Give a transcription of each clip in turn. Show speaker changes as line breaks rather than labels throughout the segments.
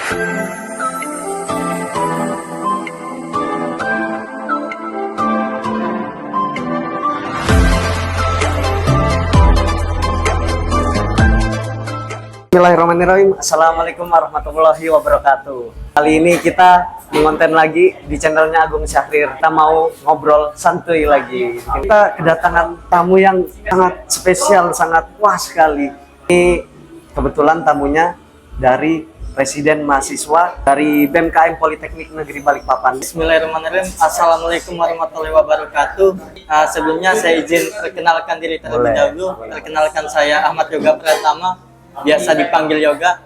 Bismillahirrahmanirrahim. Assalamualaikum warahmatullahi wabarakatuh. Kali ini kita mengonten lagi di channelnya Agung Syahrir. Kita mau ngobrol santuy lagi. Kita kedatangan tamu yang sangat spesial, sangat wah sekali. Ini kebetulan tamunya dari Presiden Mahasiswa dari BEM Politeknik Negeri Balikpapan.
Bismillahirrahmanirrahim. Assalamualaikum warahmatullahi wabarakatuh. Sebelumnya saya izin perkenalkan diri terlebih dahulu. Perkenalkan saya Ahmad Yoga Pratama, biasa dipanggil Yoga.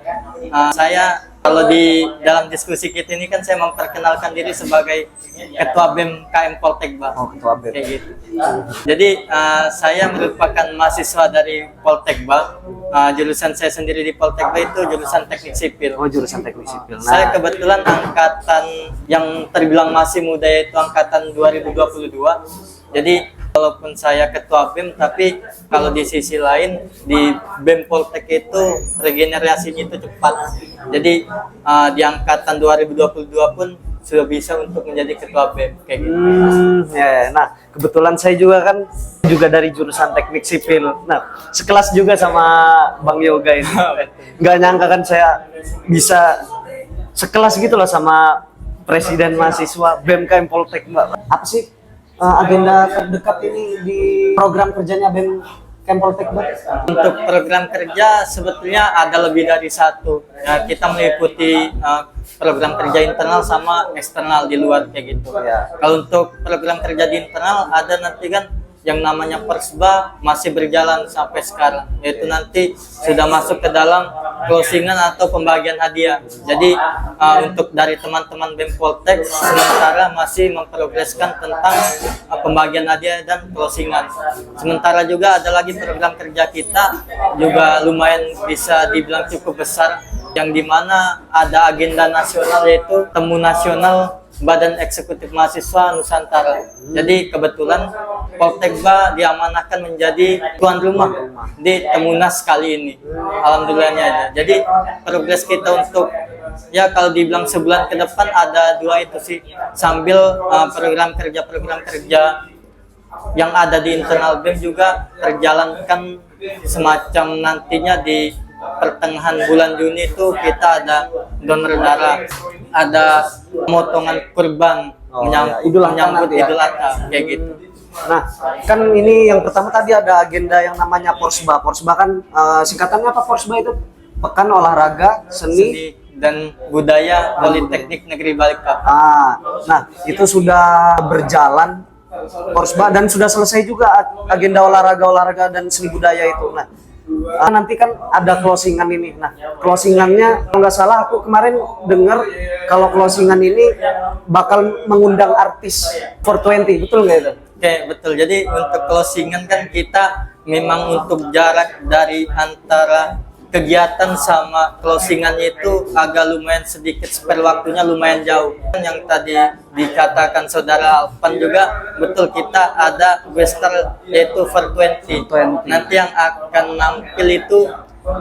Saya kalau di dalam diskusi kita ini kan saya memperkenalkan diri sebagai Ketua BEM KM Poltekba.
Oh, Ketua BEM.
Kayak gitu. Jadi saya merupakan mahasiswa dari Poltekba. Jurusan saya sendiri di Poltekba itu jurusan Teknik Sipil.
Oh, jurusan Teknik Sipil. Nah,
Saya kebetulan angkatan yang terbilang masih muda, yaitu angkatan 2022. Jadi walaupun saya ketua BEM, tapi kalau di sisi lain di BEM Poltek itu regenerasinya itu cepat. Jadi di angkatan 2022 pun sudah bisa untuk menjadi ketua BEM kayak gitu.
Ya. Nah, kebetulan saya juga kan dari jurusan Teknik Sipil. Nah, sekelas juga sama Bang Yoga ini. Nggak nyangka kan saya bisa sekelas gitu loh sama Presiden Mahasiswa BEM KM Poltek, Mbak. Apa sih agenda terdekat ini di program kerjanya BEM KM Poltek, Mbak?
Untuk program kerja sebetulnya ada lebih dari satu. Ya, kita meliputi program kerja internal sama eksternal di luar kayak gitu.
Ya.
Kalau untuk program kerja di internal ada nanti kan yang namanya Persba masih berjalan sampai sekarang, yaitu nanti sudah masuk ke dalam closingan atau pembagian hadiah. Jadi untuk dari teman-teman BEM Poltek sementara masih memprogreskan tentang pembagian hadiah dan closingan. Sementara juga ada lagi program kerja kita juga lumayan bisa dibilang cukup besar, yang dimana ada agenda nasional yaitu Temu Nasional Badan Eksekutif Mahasiswa Nusantara. Jadi kebetulan Poltekba diamanahkan menjadi tuan rumah di Temunas kali ini. Alhamdulillahnya aja. Jadi progres kita untuk ya kalau dibilang sebulan ke depan ada dua itu sih, sambil program kerja yang ada di internal BEM juga terjalankan semacam nantinya di pertengahan bulan Juni itu kita ada donor darah, ada pemotongan kurban menyambut Idul Adha kayak gitu.
Nah, kan ini yang pertama tadi ada agenda yang namanya Porsba. Porsba kan singkatannya apa Porsba itu? Pekan Olahraga, Seni
dan Budaya Politeknik Negeri Balikpapan.
Nah, itu sudah berjalan Porsba dan sudah selesai juga agenda olahraga dan seni budaya itu. Nah, nanti kan ada closingan ini. Nah, closingannya kalau nggak salah aku kemarin dengar kalau closingan ini bakal mengundang artis 420, betul nggak itu?
Oke, betul. Jadi untuk closingan kan kita memang untuk jarak dari antara kegiatan sama closingannya itu agak lumayan sedikit, spare waktunya lumayan jauh. Yang tadi dikatakan saudara Alpan juga betul, kita ada Wester yaitu 420. Nanti yang akan nampil itu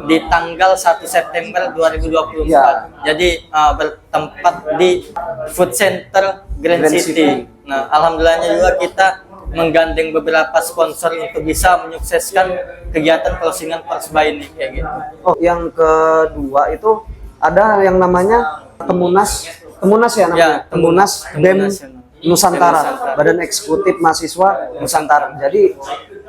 di tanggal 1 September 2024. Ya. Jadi bertempat di Food Center Grand City. Nah, alhamdulillahnya juga kita menggandeng beberapa sponsor untuk bisa menyukseskan kegiatan closingan Persba ini kayak gitu.
Oh, yang kedua itu ada yang namanya Temunas ya namanya.
Ya,
Temunas BEM Nusantara, Badan Eksekutif Mahasiswa Nusantara. Jadi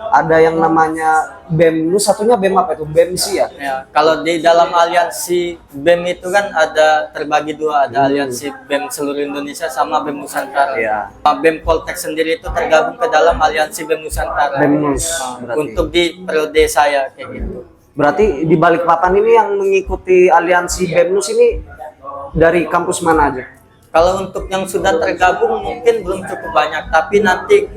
ada yang namanya BEM satunya BEM apa itu? BEMSI ya?
Ya, kalau di dalam aliansi BEM itu kan ada terbagi dua, ada aliansi BEM seluruh Indonesia sama BEM Nusantara.
Ya.
BEM Poltek sendiri itu tergabung ke dalam aliansi BEM Nusantara.
BEM Nus,
untuk di periode saya kayak gitu.
Berarti di Balikpapan ini yang mengikuti aliansi BEM Nus ini dari kampus mana aja?
Kalau untuk yang sudah tergabung mungkin belum cukup banyak, tapi nanti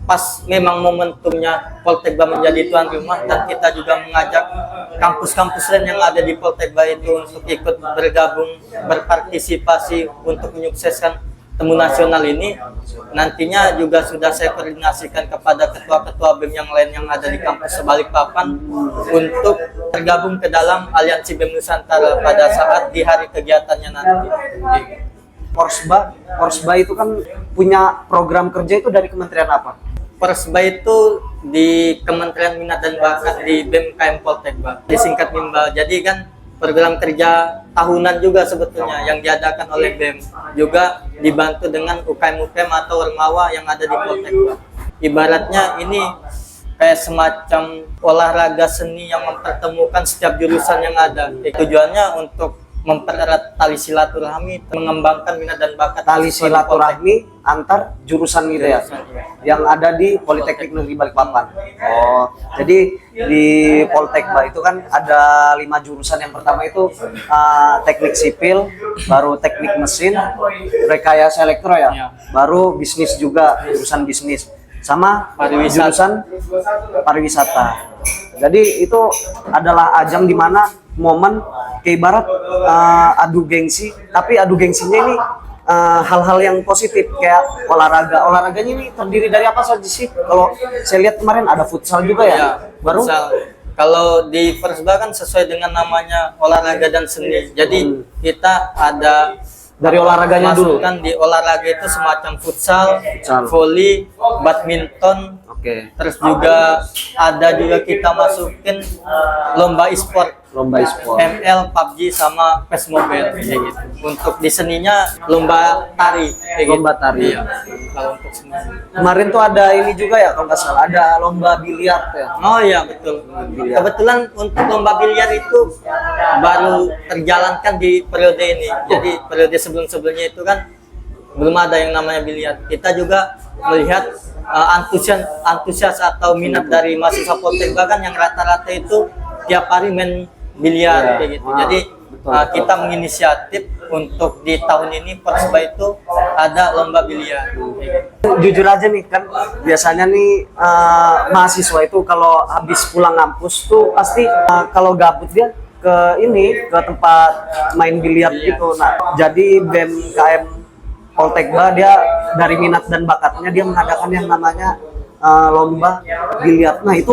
pas memang momentumnya Poltekba menjadi tuan rumah dan kita juga mengajak kampus-kampus lain yang ada di Poltekba itu untuk ikut bergabung, berpartisipasi untuk menyukseskan temu nasional ini nantinya juga sudah saya koordinasikan kepada ketua-ketua BEM yang lain yang ada di kampus Balikpapan untuk tergabung ke dalam Aliansi BEM Nusantara pada saat di hari kegiatannya nanti.
Porsba itu kan punya program kerja itu dari kementerian apa?
Persba itu di Kementerian Minat dan Bakat di BEM KM Poltekba, disingkat MIMBA. Jadi kan program kerja tahunan juga sebetulnya yang diadakan oleh BEM, juga dibantu dengan UKM-UKM atau Ormawa yang ada di Poltekba. Ibaratnya ini kayak semacam olahraga seni yang mempertemukan setiap jurusan yang ada. Tujuannya untuk mempererat tali silaturahmi, mengembangkan minat dan bakat
Tali silaturahmi antar jurusan gitu ya, yang ada di Politeknik Negeri Balikpapan. Oh, jadi di Poltekba itu kan ada 5 jurusan. Yang pertama itu teknik sipil, baru teknik mesin, rekayasa elektro ya, baru bisnis juga, jurusan bisnis, sama jurusan pariwisata. Jadi itu adalah ajang di mana momen kayak ibarat adu gengsi, tapi adu gengsinya ini hal-hal yang positif kayak olahraganya ini terdiri dari apa saja sih? Kalau saya lihat kemarin ada futsal juga ya, baru
futsal. Kalau di Persba kan sesuai dengan namanya olahraga dan seni, jadi kita ada
dari olahraganya dulu
kan di olahraga itu semacam futsal, volley, badminton. Terus juga ada juga kita masukin lomba e-sport, ML, PUBG sama PES Mobile kayak gitu. Untuk di seninya lomba tari kayak
lomba
gitu.
tari.
Iya. Kalau untuk seni.
Kemarin tuh ada ini juga ya kalau nggak salah, ada lomba biliar ya.
Oh iya betul. Kebetulan untuk lomba biliar itu baru terjalankan di periode ini. Jadi periode sebelum-sebelumnya itu kan belum ada yang namanya biliar. Kita juga melihat antusias atau minat dari mahasiswa Poltekba kan yang rata-rata itu tiap hari main biliar kayak gitu. Jadi kita menginisiatif untuk di tahun ini Persba itu ada lomba biliar.
Jujur aja nih kan, biasanya nih mahasiswa itu kalau habis pulang kampus tuh pasti kalau gabut dia ke tempat main biliar gitu. Nah, jadi BEM KM Poltekba dia dari minat dan bakatnya dia mengadakan yang namanya lomba biliar. Nah itu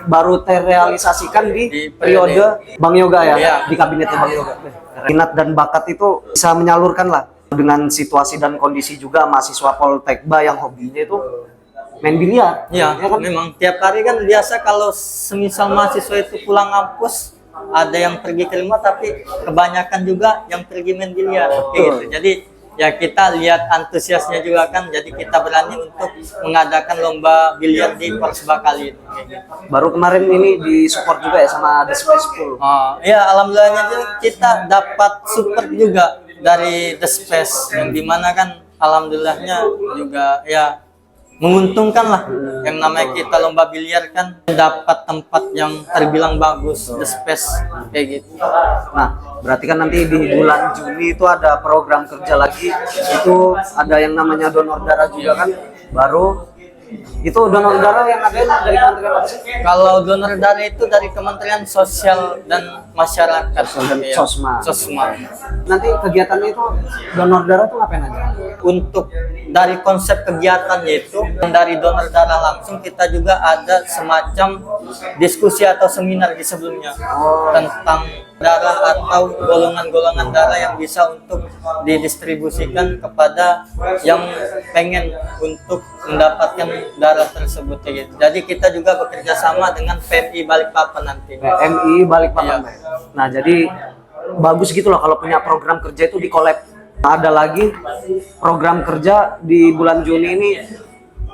baru terrealisasikan di periode Bang Yoga ya, di kabinetnya Bang Yoga. Minat dan bakat itu bisa menyalurkan lah dengan situasi dan kondisi juga mahasiswa Poltekba yang hobinya itu main biliar.
Ya
kan?
Memang tiap hari kan biasa kalau semisal mahasiswa itu pulang kampus ada yang pergi ke rumah, tapi kebanyakan juga yang pergi main biliar gitu. Jadi ya kita lihat antusiasnya juga kan, jadi kita berani untuk mengadakan lomba biliar di Persba kali ini.
Baru kemarin ini disupport juga ya sama The Space Pool.
Oh ya, alhamdulillahnya kita dapat support juga dari The Space, yang dimana kan alhamdulillahnya juga ya menguntungkan lah. Yang namanya kita lomba biliar kan dapat tempat yang terbilang bagus, The Space kayak gitu.
Nah, berarti kan nanti di bulan Juni itu ada program kerja lagi, itu ada yang namanya donor darah juga kan, baru itu donor darah yang ada dari Kementerian apa sih?
Kalau donor darah itu dari Kementerian Sosial dan Masyarakat, Sosma.
Nanti kegiatannya itu donor darah tuh ngapain aja?
Untuk dari konsep kegiatannya itu, dari donor darah langsung kita juga ada semacam diskusi atau seminar di sebelumnya tentang darah atau golongan-golongan darah yang bisa untuk didistribusikan kepada yang pengen untuk mendapatkan darah tersebut gitu. Jadi kita juga bekerja sama dengan PMI Balikpapan nanti.
PMI Balikpapan. Iya. Nah, jadi bagus gitu loh kalau punya program kerja itu di collab. Ada lagi program kerja di bulan Juni ini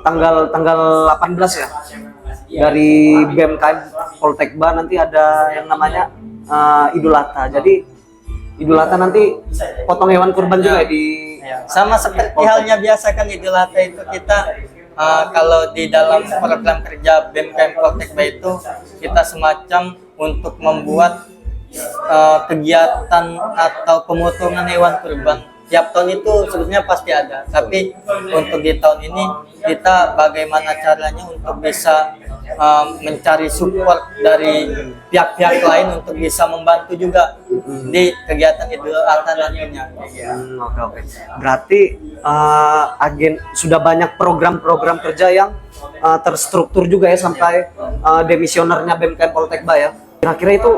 tanggal 18 ya. Dari BMKM Poltekba nanti ada yang namanya Idul Adha. Jadi Idul Adha nanti potong hewan kurban juga di
sama seperti halnya biasa kan Idul Adha itu kita kalau di dalam program kerja BMKM Poltekba itu kita semacam untuk membuat kegiatan atau pemotongan hewan kurban. Tiap tahun itu sebetulnya pasti ada, tapi untuk di tahun ini kita bagaimana caranya untuk bisa mencari support dari pihak-pihak lain untuk bisa membantu juga di kegiatan Idul Adha nantinya.
Oke. Berarti sudah banyak program-program kerja yang terstruktur juga ya sampai demisionernya BMKM Poltekba ya. Kira-kira itu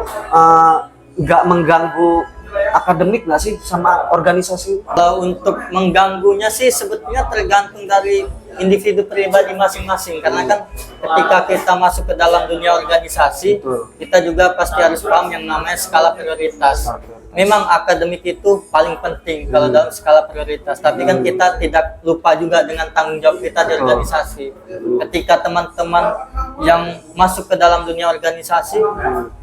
nggak mengganggu akademik nggak sih sama organisasi?
Kalau untuk mengganggunya sih sebetulnya tergantung dari individu pribadi masing-masing, karena kan ketika kita masuk ke dalam dunia organisasi, kita juga pasti harus paham yang namanya skala prioritas. Memang akademik itu paling penting kalau dalam skala prioritas, tapi kan kita tidak lupa juga dengan tanggung jawab kita di organisasi. Ketika teman-teman yang masuk ke dalam dunia organisasi,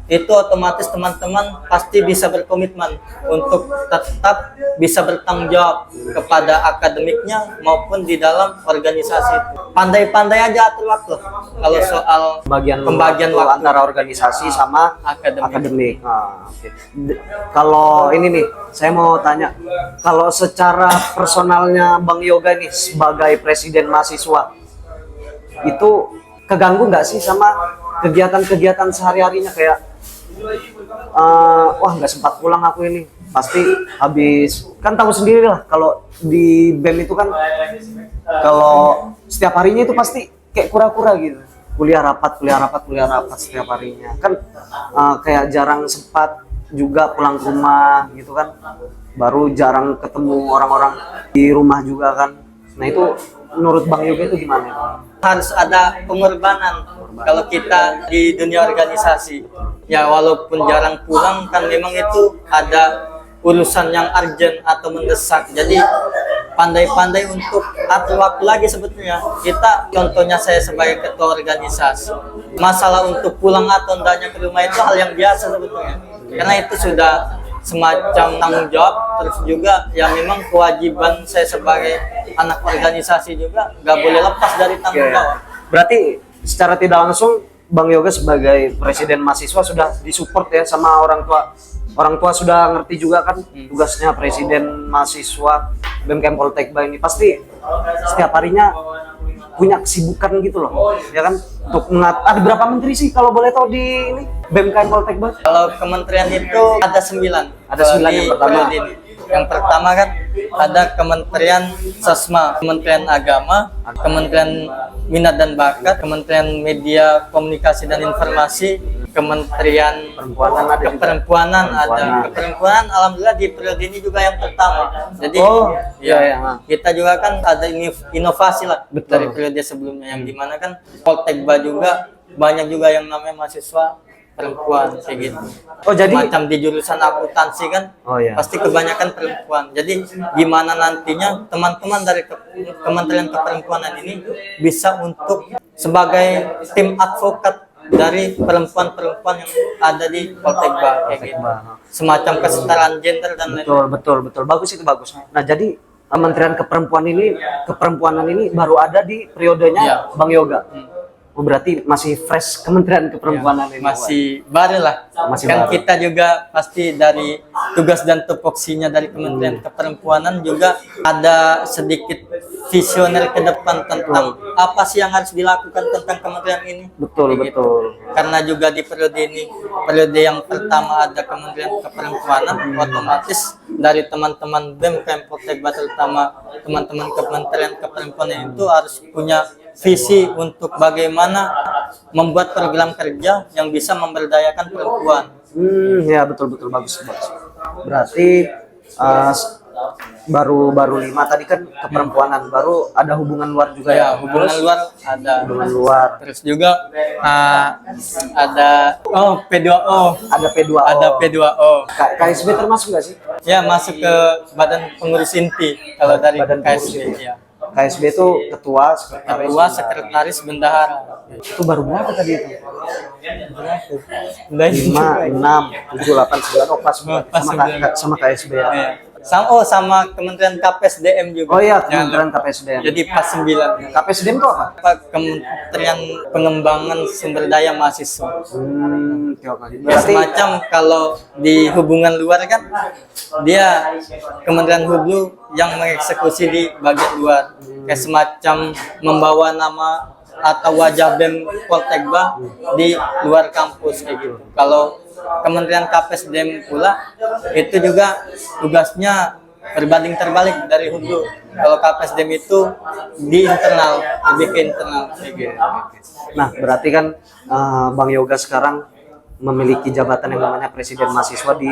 itu otomatis teman-teman pasti bisa berkomitmen untuk tetap bisa bertanggung jawab kepada akademiknya maupun di dalam organisasi. Pandai-pandai aja atur waktu kalau soal pembagian waktu
antara organisasi sama akademik. Okay. Kalau ini nih, saya mau tanya, kalau secara personalnya Bang Yoga nih sebagai presiden mahasiswa, itu keganggu nggak sih sama kegiatan-kegiatan sehari-harinya kayak wah nggak sempat pulang aku ini, pasti habis, kan tahu sendiri lah kalau di BEM itu kan kalau setiap harinya itu pasti kayak kura-kura gitu, kuliah rapat setiap harinya kan, kayak jarang sempat juga pulang ke rumah gitu kan, baru jarang ketemu orang-orang di rumah juga kan. Nah itu menurut Bang Yoga itu gimana?
Harus ada pengorbanan kalau kita di dunia organisasi ya, walaupun jarang pulang kan memang itu ada urusan yang urgent atau mendesak, jadi pandai-pandai untuk atur waktu lagi. Sebetulnya kita, contohnya saya sebagai ketua organisasi, masalah untuk pulang atau enggaknya ke rumah itu hal yang biasa sebetulnya, karena itu sudah semacam tanggung jawab. Terus juga ya memang kewajiban saya sebagai anak organisasi juga nggak boleh lepas dari tanggung jawab.
Berarti secara tidak langsung Bang Yoga sebagai presiden mahasiswa sudah disupport ya sama orang tua. Orang tua sudah ngerti juga kan tugasnya presiden mahasiswa BMKM Poltekba ini, pasti setiap harinya punya kesibukan gitu loh, ya kan, untuk ada berapa menteri sih kalau boleh tahu di ini BMKM Poltekba?
Kalau kementerian itu ada 9.
Ada 9 yang pertama.
Yang pertama kan ada Kementerian Sosma, Kementerian Agama, Kementerian Minat dan Bakat, Kementerian Media, Komunikasi dan Informasi, Kementerian Keperempuanan ada. Keperempuanan alhamdulillah di periode ini juga yang pertama. Jadi kita juga kan ada inovasi lah dari periode sebelumnya, yang dimana kan Poltekba juga banyak juga yang namanya mahasiswa perempuan kayak gitu.
Oh jadi
macam di jurusan akuntansi kan, pasti kebanyakan perempuan. Jadi gimana nantinya teman-teman dari Kementerian Keperempuanan ini bisa untuk sebagai tim advokat dari perempuan-perempuan yang ada di Poltekba kayak gitu. Semacam kesetaraan gender dan lain-lain.
Betul. Bagus itu, bagus. Nah, jadi Kementerian Keperempuanan ini baru ada di periodenya Bang Yoga. Oh, berarti masih fresh Kementerian Keperempuanan ini.
Masih baru lah. Kita juga pasti dari tugas dan tupoksinya dari Kementerian Keperempuanan juga ada sedikit visioner ke depan tentang apa sih yang harus dilakukan tentang kementerian ini. Betul. Karena juga di periode ini, periode yang pertama ada Kementerian Keperempuanan, otomatis dari teman-teman BEM Poltekba, terutama teman-teman Kementerian Keperempuanan itu harus punya visi untuk bagaimana membuat program kerja yang bisa memberdayakan perempuan.
Ya betul, bagus. Berarti baru 5 tadi kan keperempuanan, baru ada hubungan luar juga ya.
Hubungan luar ada.
Hubungan luar.
Terus juga ada P2O.
Ada P2O.
Ada P2O.
KSB termasuk nggak sih?
Ya, masuk ke Badan Pengurus Inti kalau dari
Badan
KSB. Ya.
KSB itu ketua,
sekretaris, bendahara.
Itu baru berapa tadi itu?
5,
6, 7, 8, 9, pas sama KSB ya.
Sama Kementerian KPSDM juga.
Oh iya, Kementerian KPSDM.
Jadi pas 9.
KPSDM itu apa?
Kementerian Pengembangan Sumber Daya Mahasiswa. Semacam kalau di hubungan luar kan, dia Kementerian Hublu yang mengeksekusi di bagian luar. Kayak semacam membawa nama atau wajah BEM Poltekba di luar kampus kayak gitu. Kalau Kementerian KPSDM pula itu juga tugasnya berbanding terbalik dari hulu. Kalau KPSDM itu di internal, lebih ke internal. Gitu.
Nah, berarti kan Bang Yoga sekarang memiliki jabatan yang namanya Presiden Mahasiswa di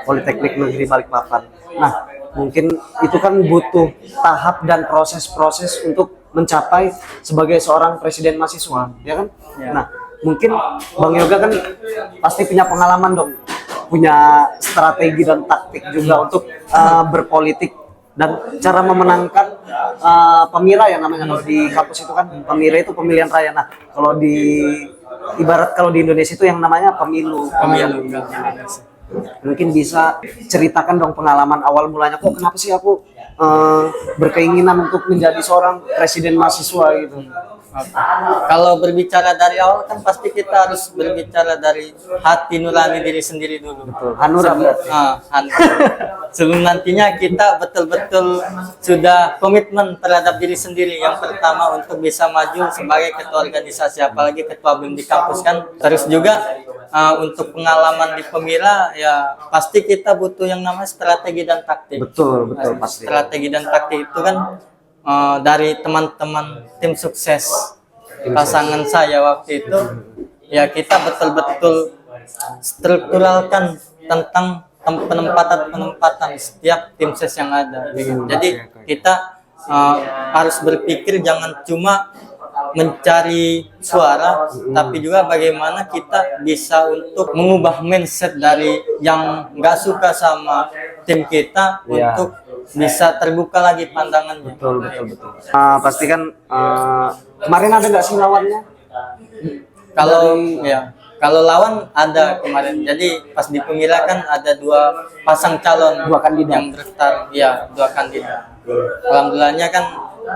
Politeknik Negeri Balikpapan. Nah, mungkin itu kan butuh tahap dan proses-proses untuk mencapai sebagai seorang presiden mahasiswa, ya kan?
Ya.
Nah, mungkin Bang Yoga kan pasti punya pengalaman dong, punya strategi dan taktik juga untuk berpolitik dan cara memenangkan pemira ya namanya kalau di kampus itu kan pemira itu pemilihan raya. Nah, kalau di ibarat kalau di Indonesia itu yang namanya pemilu. Mungkin bisa ceritakan dong pengalaman awal mulanya kok kenapa sih aku berkeinginan untuk menjadi seorang presiden mahasiswa gitu.
Kalau berbicara dari awal kan pasti kita harus berbicara dari hati nurani diri sendiri dulu.
Betul. Hanura berarti.
Sebelum nantinya kita betul-betul sudah komitmen terhadap diri sendiri. Yang pertama untuk bisa maju sebagai ketua organisasi, apalagi ketua BEM di kampus kan. Terus juga untuk pengalaman di pemira ya pasti kita butuh yang namanya strategi dan taktik.
Betul pasti.
Strategi dan taktik itu kan dari teman-teman tim sukses pasangan saya waktu itu ya kita betul-betul strukturalkan tentang penempatan setiap tim ses yang ada. Jadi kita harus berpikir jangan cuma mencari suara, tapi juga bagaimana kita bisa untuk mengubah mindset dari yang nggak suka sama tim kita untuk bisa terbuka lagi pandangannya.
Betul. Pasti kan kemarin ada nggak sih lawannya?
Kalau lawan ada kemarin. Jadi pas di pemilihan kan ada dua pasang calon,
dua kandidat
yang bertarung. Ya, dua kandidat. Alhamdulillahnya kan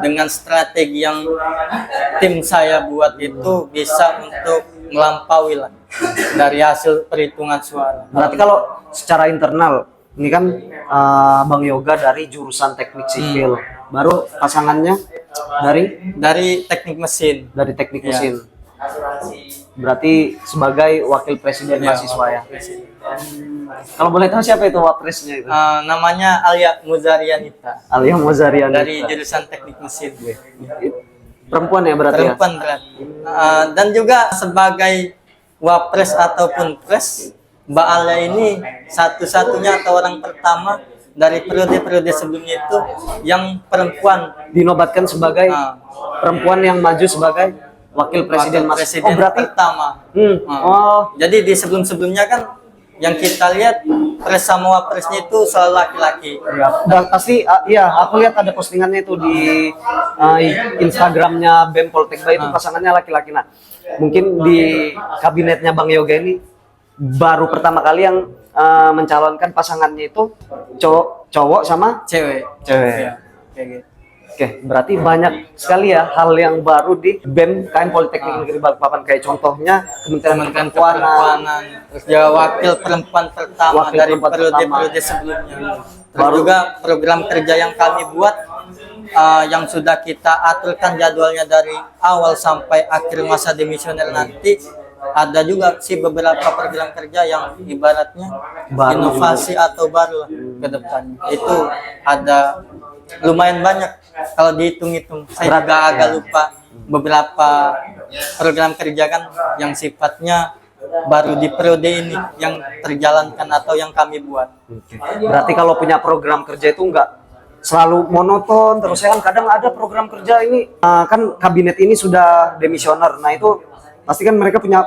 dengan strategi yang tim saya buat itu bisa untuk melampaui lah dari hasil perhitungan suara.
Berarti kalau secara internal ini kan Bang Yoga dari jurusan teknik sipil, baru pasangannya
dari teknik mesin.
Dari teknik mesin. Berarti sebagai wakil presiden mahasiswa ya. Kalau boleh tahu siapa itu wapresnya itu?
Namanya Alia Muzarianita.
Alia Muzarianita.
Dari jurusan teknik mesin.
Perempuan ya berarti
Perempuan
ya?
berarti. Dan juga sebagai wapres ataupun pres, Mbak Alia ini satu-satunya atau orang pertama dari periode-periode sebelumnya itu yang perempuan
dinobatkan sebagai perempuan yang maju sebagai wakil presiden
mahasiswa. Berarti pertama. Jadi di sebelum-sebelumnya kan yang kita lihat pres sama wapresnya itu selalu laki-laki.
Dan pasti aku lihat ada postingannya itu di Instagramnya BEM Poltekba itu pasangannya laki-laki. Nah, mungkin di kabinetnya Bang Yoga ini baru pertama kali yang mencalonkan pasangannya itu cowok sama
cewek.
Ya,
kayak gitu.
Oke, berarti banyak sekali ya hal yang baru di BEM KM Politeknik Negeri Balikpapan, kayak contohnya Kementerian Perempuanan,
terus juga wakil perempuan pertama dari periode-periode sebelumnya. Terus juga program kerja yang kami buat yang sudah kita aturkan jadwalnya dari awal sampai akhir masa demisioner nanti. Ada juga sih beberapa program kerja yang ibaratnya inovasi atau baru lah ke depan. Itu ada lumayan banyak kalau dihitung-hitung. Saya juga agak lupa beberapa program kerja kan yang sifatnya baru di periode ini yang terjalankan atau yang kami buat.
Berarti kalau punya program kerja itu enggak selalu monoton terus, kan kadang ada program kerja ini kan kabinet ini sudah demisioner. Nah, itu pasti kan mereka punya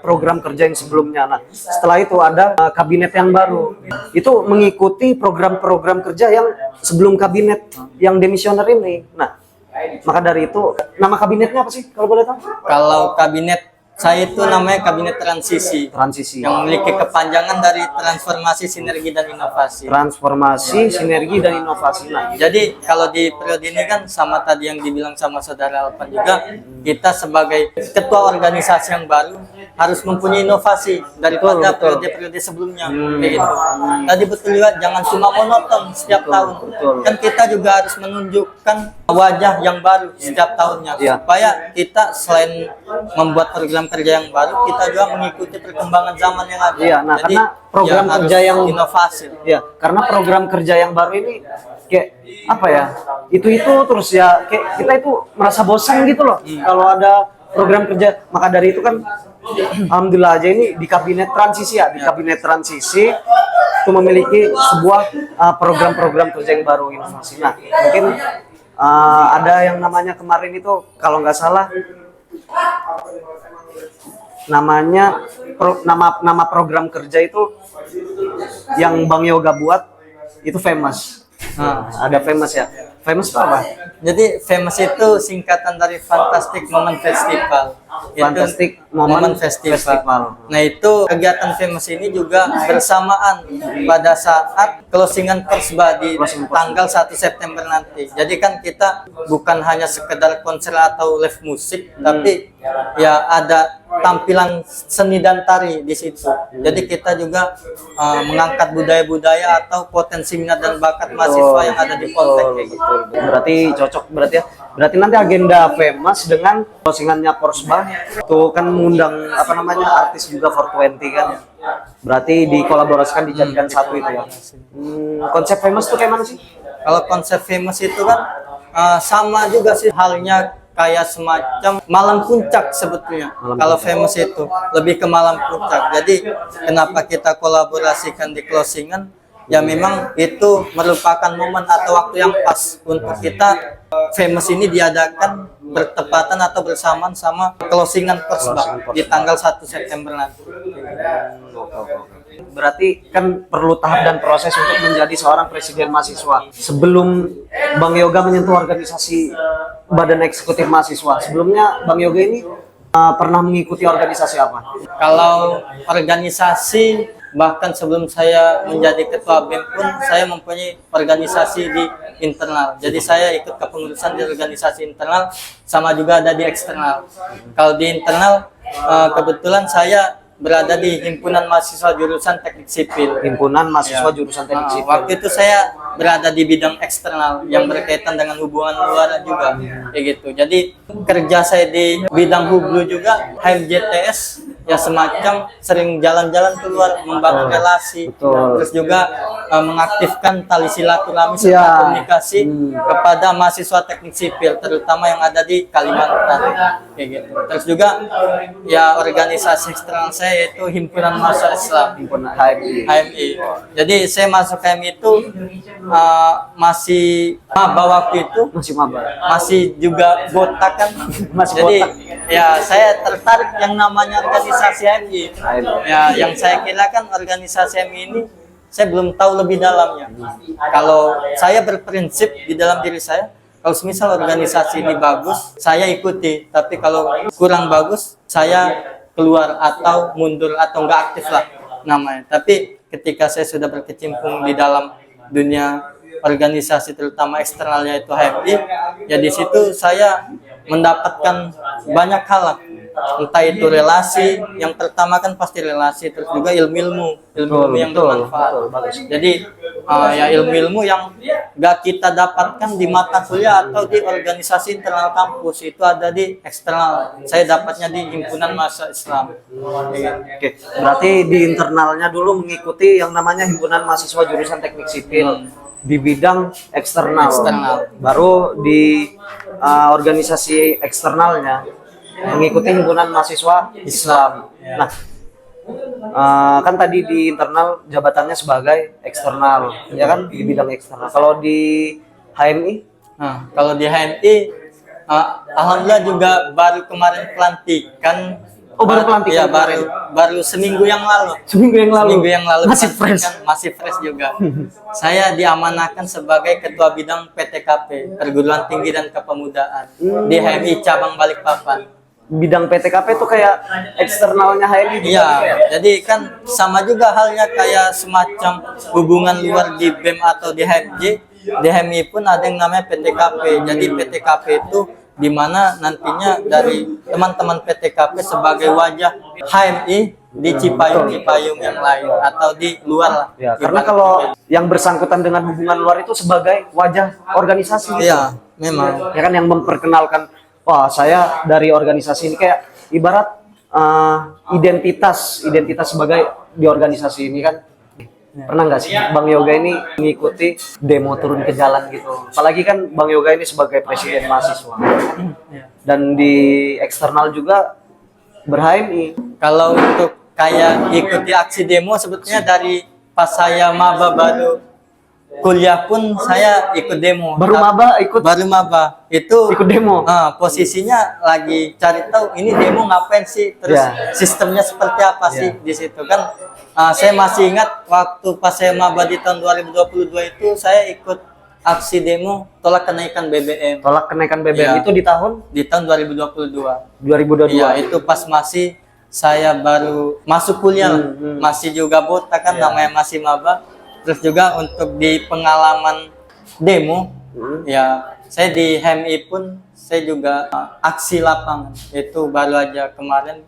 program kerja yang sebelumnya. Nah, setelah itu ada kabinet yang baru. Itu mengikuti program-program kerja yang sebelum kabinet yang demisioner ini. Nah, maka dari itu nama kabinetnya apa sih kalau boleh tahu?
Kalau kabinet saya itu namanya kabinet transisi. Yang memiliki kepanjangan dari transformasi, sinergi, dan inovasi.
Transformasi, sinergi, dan inovasi. Nah,
jadi kalau di periode ini kan sama tadi yang dibilang sama saudara Alpan juga, kita sebagai ketua organisasi yang baru harus mempunyai inovasi daripada
Betul.
periode-periode sebelumnya. Kayak gitu. Tadi betul juga, jangan cuma monoton setiap tahun.
Betul.
Kan kita juga harus menunjukkan wajah yang baru setiap tahunnya,
Iya.
supaya kita selain membuat program kerja yang baru, kita juga mengikuti perkembangan zaman yang ada.
Iya, nah,
Jadi,
karena program
harus
kerja yang
inovasi.
Ya, karena program kerja yang baru ini kayak apa ya? Itu terus ya kayak kita itu merasa bosan gitu loh. Kalau ada program kerja, maka dari itu kan alhamdulillah aja ini di kabinet transisi ya, di kabinet transisi itu memiliki sebuah program-program kerja yang baru inovasi. Nah, mungkin ada yang namanya kemarin itu kalau nggak salah namanya nama program kerja itu yang Bang Yoga buat itu famous. Ada famous ya. Famous itu apa?
Jadi famous itu singkatan dari Fantastic Moment Festival.
Fantastic Moment Festival.
Nah, itu kegiatan famous ini juga bersamaan pada saat closingan Persba di tanggal 1 September nanti. Jadi kan kita bukan hanya sekedar konser atau live musik, tapi ya ada tampilan seni dan tari di situ. Jadi kita juga mengangkat budaya-budaya atau potensi minat dan bakat mahasiswa yang ada di Poltek kayak gitu.
Berarti cocok berarti ya. Berarti nanti agenda famous dengan closingannya Persba itu kan mengundang apa namanya artis juga 420 kan. Berarti dikolaborasikan dijadikan satu itu ya. Konsep famous tuh kayak mana sih?
Kalau konsep famous itu kan sama juga sih halnya kayak semacam malam puncak sebetulnya. Kalau famous itu lebih ke malam puncak. Jadi kenapa kita kolaborasikan di closingan? Ya memang itu merupakan momen atau waktu yang pas untuk kita famous ini diadakan bertepatan atau bersamaan sama closingan Persba di tanggal 1 September nanti.
Berarti kan perlu tahap dan proses untuk menjadi seorang presiden mahasiswa. Sebelum Bang Yoga menyentuh organisasi Badan Eksekutif Mahasiswa, sebelumnya Bang Yoga ini pernah mengikuti organisasi apa?
Kalau organisasi, bahkan sebelum saya menjadi ketua BEM pun saya mempunyai organisasi di internal. Jadi saya ikut kepengurusan di organisasi internal, sama juga ada di eksternal. Kalau di internal, kebetulan saya berada di Himpunan Mahasiswa Jurusan Teknik Sipil.
Himpunan Mahasiswa Jurusan Teknik Sipil.
Waktu itu saya berada di bidang eksternal yang berkaitan dengan hubungan luar juga, kayak gitu. Jadi kerja saya di bidang hublu juga, HMJTS, ya semacam sering jalan-jalan keluar membangun relasi, terus juga mengaktifkan tali silaturahmi serta komunikasi kepada mahasiswa teknik sipil, terutama yang ada di Kalimantan, kayak gitu. Terus juga ya organisasi eksternal saya yaitu Himpunan Mahasiswa Islam, HMI. Jadi saya masuk HMI itu masih maba waktu itu, masih juga botak kan, jadi ya saya tertarik yang namanya organisasi HMI. Ya, yang saya kira kan organisasi HMI ini saya belum tahu lebih dalamnya. Kalau saya berprinsip di dalam diri saya, kalau semisal organisasi ini bagus, saya ikuti. Tapi kalau kurang bagus, saya keluar atau mundur atau enggak aktif lah namanya. Tapi ketika saya sudah berkecimpung di dalam dunia organisasi terutama eksternalnya itu HMI, ya di situ saya mendapatkan banyak hal lah. Entah itu relasi, yang pertama kan pasti relasi, terus juga ilmu yang bermanfaat. Jadi ya ilmu yang gak kita dapatkan di mata kuliah atau di organisasi internal kampus, itu ada di eksternal. Saya dapatnya di Himpunan Mahasiswa Islam.
Oke, berarti di internalnya dulu mengikuti yang namanya Himpunan Mahasiswa Jurusan Teknik Sipil di bidang eksternal. Baru di organisasi eksternalnya mengikuti Himpunan Mahasiswa Islam. Nah, kan tadi di internal jabatannya sebagai eksternal, ya kan, di bidang eksternal. Kalau di HMI?
Nah, kalau di HMI, alhamdulillah juga baru kemarin pelantikan.
Oh, baru pelantikan?
Ya, baru seminggu yang lalu.
Seminggu yang lalu.
Masih fresh. Masih fresh juga. Saya diamanahkan sebagai ketua bidang PTKP, Perguruan Tinggi dan Kepemudaan, di HMI cabang Balikpapan.
Bidang PTKP itu kayak eksternalnya HMI juga.
Iya, jadi kan sama juga halnya kayak semacam hubungan luar di BEM atau di HMJ. Di HMI pun ada yang namanya PTKP. Jadi PTKP itu di mana nantinya dari teman-teman PTKP sebagai wajah HMI di Cipayung-Cipayung yang lain atau di luar lah.
Ya, karena kalau yang bersangkutan dengan hubungan luar itu sebagai wajah organisasi.
Iya, memang.
Ya kan yang memperkenalkan, wah saya dari organisasi ini, kayak ibarat identitas sebagai di organisasi ini kan. Pernah nggak sih Bang Yoga ini mengikuti demo turun ke jalan gitu? Apalagi kan Bang Yoga ini sebagai presiden mahasiswa dan di eksternal juga ber-HMI.
Kalau untuk kayak ikuti aksi demo sebetulnya dari pas saya maba baru kuliah pun saya ikut demo.
Baru maba ikut?
Baru maba itu
Ikut demo?
Posisinya lagi cari tahu ini demo ngapain sih, terus sistemnya seperti apa sih di situ kan. Saya masih ingat waktu pas saya maba di tahun 2022 itu saya ikut aksi demo tolak kenaikan BBM.
Tolak kenaikan BBM itu di tahun
2022.
2022.
Iya, itu pas masih saya baru masuk kuliah, masih juga botak kan, namanya masih maba. Terus juga untuk di pengalaman demo, ya saya di HMI pun saya juga aksi lapangan. Itu baru aja kemarin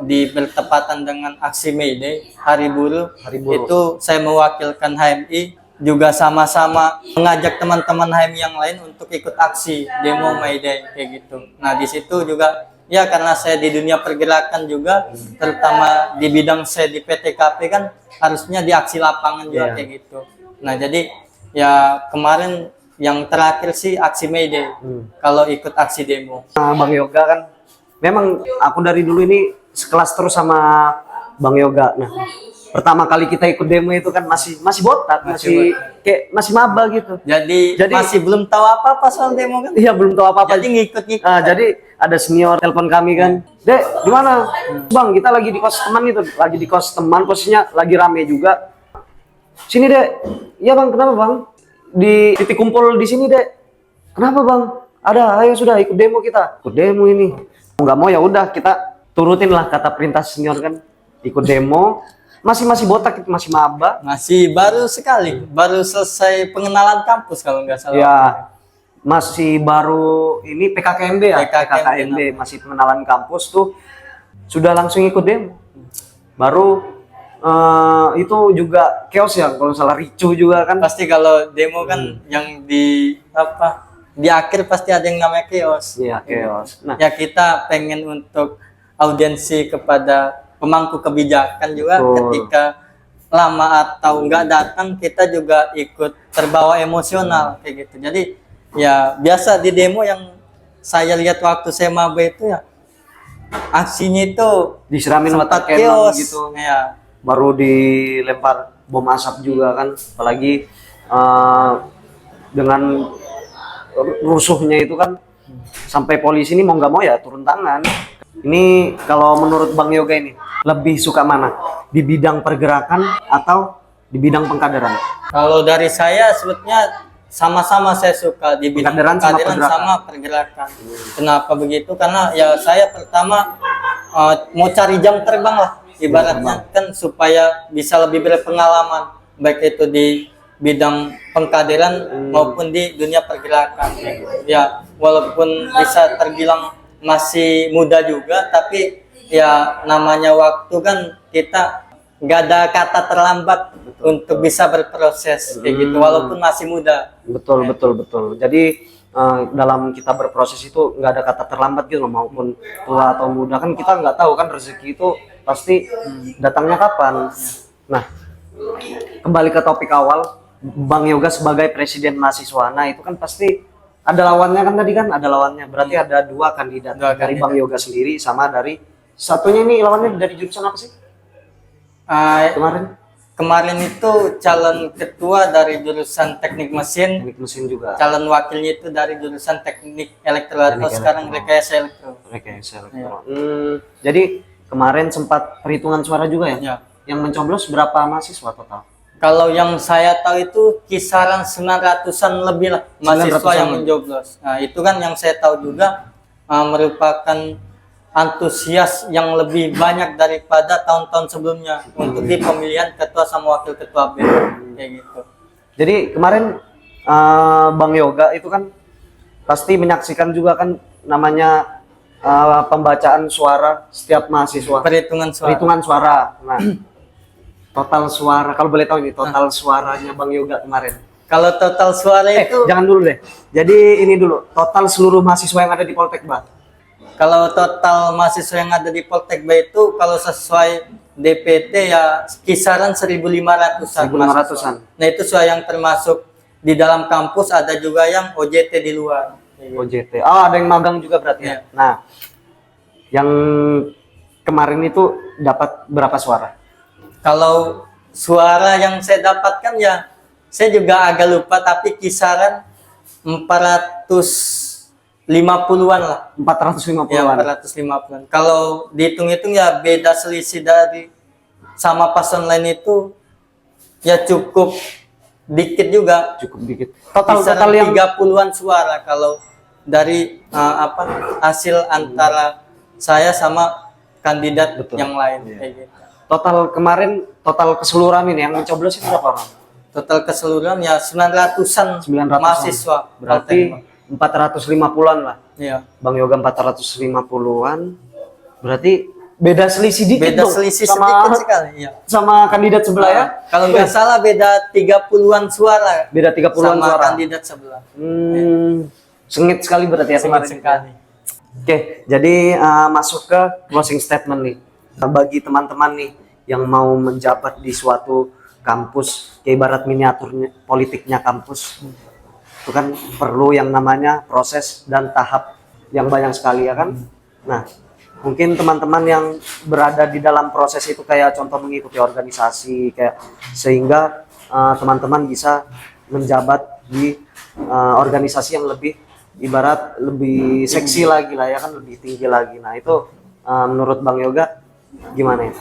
di bertepatan dengan aksi May Day, Hari Buruh. Itu saya mewakilkan HMI juga sama-sama mengajak teman-teman HMI yang lain untuk ikut aksi demo May Day kayak gitu. Nah, di situ juga ya karena saya di dunia pergerakan juga, terutama di bidang saya di PTKP kan harusnya di aksi lapangan juga kayak gitu. Nah, jadi ya kemarin yang terakhir sih aksi May Day. Kalau ikut aksi demo.
Bang Yoga kan memang aku dari dulu ini sekelas terus sama Bang Yoga. Nah, pertama kali kita ikut demo itu kan masih botak, masih maba gitu.
Jadi masih belum tahu apa-apa soal demo kan?
Iya, belum tahu apa-apa.
Jadi ngikut.
Jadi ada senior telepon kami kan, "Dek, di mana? Bang, kita lagi di kos teman itu, lagi di kos teman, posisinya lagi rame juga. Sini, Dek." "Iya, Bang, kenapa, Bang?" "Di titik kumpul di sini, Dek." "Kenapa, Bang?" "Ada, ayo sudah ikut demo kita." "Ikut demo ini." Nggak mau ya udah kita turutin lah kata perintah senior kan. Ikut demo, masih botak, masih maba.
Masih baru sekali, baru selesai pengenalan kampus kalau nggak salah.
Ya, masih baru ini PKKMB ya, PKKMB masih pengenalan kampus tuh sudah langsung ikut demo. Baru itu juga chaos ya, kalau salah ricuh juga kan.
Pasti kalau demo kan yang di akhir pasti ada yang namanya chaos.
Iya, chaos.
Nah, ya kita pengen untuk audiensi kepada pemangku kebijakan juga. Ketika lama atau enggak datang, kita juga ikut terbawa emosional kayak gitu. Jadi ya biasa di demo yang saya lihat waktu saya maba itu ya aksinya itu
disiramin mata
chaos
gitu.
Ya.
Baru dilempar bom asap juga kan, apalagi dengan rusuhnya itu kan sampai polisi ini mau nggak mau ya turun tangan. Ini kalau menurut Bang Yoga ini lebih suka mana? Di bidang pergerakan atau di bidang pengkaderan?
Kalau dari saya sebetulnya sama-sama saya suka di bidang pengkaderan sama pergerakan. Kenapa begitu? Karena ya saya pertama mau cari jam terbang lah ibaratnya kan, supaya bisa lebih berpengalaman baik itu di bidang pengkaderan maupun di dunia pergerakan. Ya walaupun bisa terbilang masih muda juga, tapi ya namanya waktu kan kita nggak ada kata terlambat untuk bisa berproses kayak gitu walaupun masih muda.
Betul. Jadi dalam kita berproses itu nggak ada kata terlambat gitu, maupun tua atau muda kan kita nggak tahu kan rezeki itu pasti datangnya kapan. Nah, kembali ke topik awal, Bang Yoga sebagai presiden mahasiswa, nah itu kan pasti ada lawannya kan, tadi kan ada lawannya, berarti ada dua kandidat dari Bang Yoga sendiri sama dari satunya ini. Lawannya dari jurusan apa sih
kemarin itu calon ketua dari jurusan teknik mesin
juga,
calon wakilnya itu dari jurusan teknik elektro atau sekarang rekayasa elektro.
Jadi kemarin sempat perhitungan suara juga ya? Yang mencoblos berapa mahasiswa total?
Kalau yang saya tahu itu kisaran 900-an lebih lah mahasiswa yang mencoblos. Nah itu kan yang saya tahu juga merupakan antusias yang lebih banyak daripada tahun-tahun sebelumnya untuk di pemilihan ketua sama wakil ketua BEM kayak gitu.
Jadi kemarin Bang Yoga itu kan pasti menyaksikan juga kan namanya pembacaan suara setiap mahasiswa.
Perhitungan suara.
Perhitungan suara. Nah, total suara, kalau boleh tahu ini total suaranya Bang Yoga kemarin.
Kalau total suara itu,
Jangan dulu deh. Jadi ini dulu, total seluruh mahasiswa yang ada di Poltek Bah.
kalau total mahasiswa yang ada di Poltekba itu kalau sesuai DPT ya kisaran 1.500-an.
1.500-an.
Nah itu soal yang termasuk di dalam kampus, ada juga yang OJT di luar.
OJT. Oh, ada yang magang juga berarti ya.
Iya.
Nah, yang kemarin itu dapat berapa suara?
Kalau suara yang saya dapatkan ya saya juga agak lupa, tapi kisaran 450-an lah.
450-an.
Ya, 450-an. Kalau dihitung-hitung ya beda selisih dari sama paslon lain itu ya cukup dikit juga.
Cukup dikit. Total
Kisaran
yang
30-an suara kalau dari hasil antara saya sama kandidat
Betul.
yang lain.
Iya.
Kayak gitu.
total kemarin, total keseluruhan ini yang mencoblos itu berapa orang?
Total keseluruhan ya 900-an
900-an.
mahasiswa.
Berarti 450-an lah.
Iya.
Bang Yoga 450-an. Berarti beda selisih dikit
Beda
dong
selisih
sama
sedikit sekali. Iya.
sama kandidat sebelah ya.
Kalau nggak salah beda 30-an suara.
Beda 30-an
sama
suara.
kandidat sebelah.
Sengit sekali berarti ya
Sengit
kemarin.
sekali.
Oke, jadi masuk ke closing statement nih. Bagi teman-teman nih yang mau menjabat di suatu kampus, kayak ibarat miniaturnya politiknya kampus, itu kan perlu yang namanya proses dan tahap yang banyak sekali ya kan. Nah, mungkin teman-teman yang berada di dalam proses itu kayak contoh mengikuti organisasi kayak sehingga teman-teman bisa menjabat di organisasi yang lebih ibarat lebih seksi lagi lah ya kan, lebih tinggi lagi. Nah itu menurut Bang Yoga gimana ya?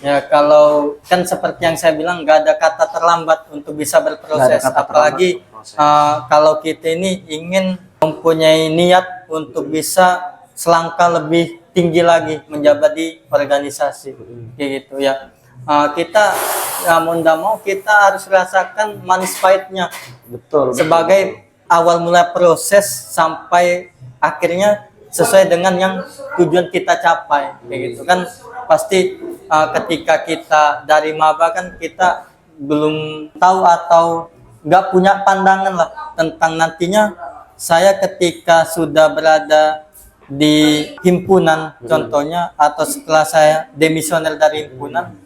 Ya kalau kan seperti yang saya bilang nggak ada kata terlambat untuk bisa berproses,
Nggak ada kata
apalagi
terlambat berproses.
kalau kita ini ingin mempunyai niat untuk bisa selangkah lebih tinggi lagi menjabat di organisasi, kayak gitu ya. Kita mau tidak mau kita harus rasakan manis pahitnya.
Betul.
Sebagai awal mulai proses sampai akhirnya sesuai dengan yang tujuan kita capai, kayak gitu kan. Pasti ketika kita dari maba kan kita belum tahu atau nggak punya pandangan lah tentang nantinya saya ketika sudah berada di himpunan contohnya, atau setelah saya demisioner dari himpunan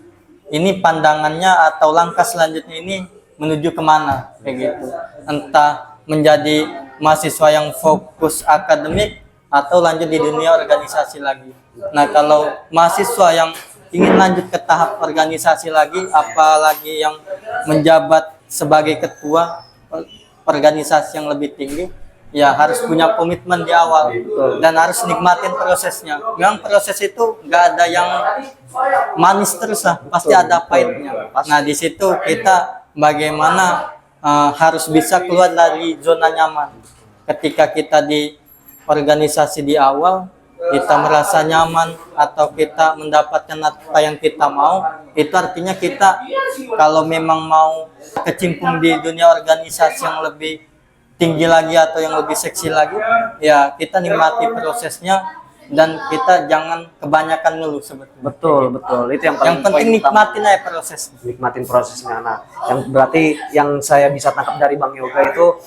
ini, pandangannya atau langkah selanjutnya ini menuju kemana, kayak gitu. Entah menjadi mahasiswa yang fokus akademik atau lanjut di dunia organisasi lagi. Nah kalau mahasiswa yang ingin lanjut ke tahap organisasi lagi, apalagi yang menjabat sebagai ketua organisasi yang lebih tinggi, ya harus punya komitmen di awal dan harus nikmatin prosesnya. Memang proses itu nggak ada yang manis terus lah, pasti ada pahitnya. Nah di situ kita bagaimana harus bisa keluar dari zona nyaman. Ketika kita di organisasi di awal, kita merasa nyaman atau kita mendapatkan apa yang kita mau, itu artinya kita kalau memang mau kecimpung di dunia organisasi yang lebih tinggi lagi atau yang lebih seksi lagi, ya kita nikmati prosesnya dan kita jangan kebanyakan ngeluh sebetulnya.
Betul. Itu yang
penting nikmatin aja proses.
Nikmatin prosesnya. Nah, yang berarti yang saya bisa tangkap dari Bang Yoga itu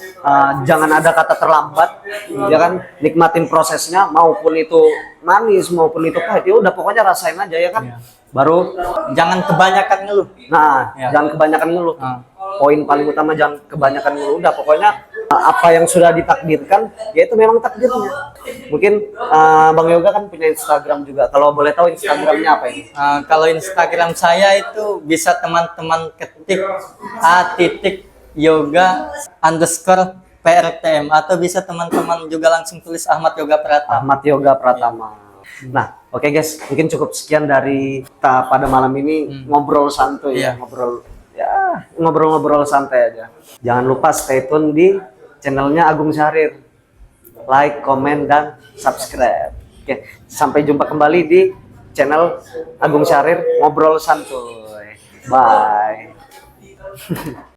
jangan ada kata terlambat, ya kan? Nikmatin prosesnya, maupun itu manis maupun itu pahit, ya udah pokoknya rasain aja ya kan. Baru
Jangan kebanyakan ngeluh.
nah,
Ya.
jangan kebanyakan ngeluh. Poin paling utama jangan kebanyakan ngeluh. Udah pokoknya apa yang sudah ditakdirkan ya itu memang takdirnya. Mungkin Bang Yoga kan punya Instagram juga. Kalau boleh tahu Instagramnya apa ini?
Kalau Instagram saya itu bisa teman-teman ketik @yoga_PRTM, atau bisa teman-teman juga langsung tulis Ahmad Yoga Pratama.
Ahmad Yoga Pratama. Nah, oke guys, mungkin cukup sekian dari kita pada malam ini ngobrol santuy ya, ngobrol-ngobrol santai aja. Jangan lupa stay tune di channelnya Agung Syahrir. Like, komen, dan subscribe. Oke, sampai jumpa kembali di channel Agung Syahrir ngobrol santuy. Bye.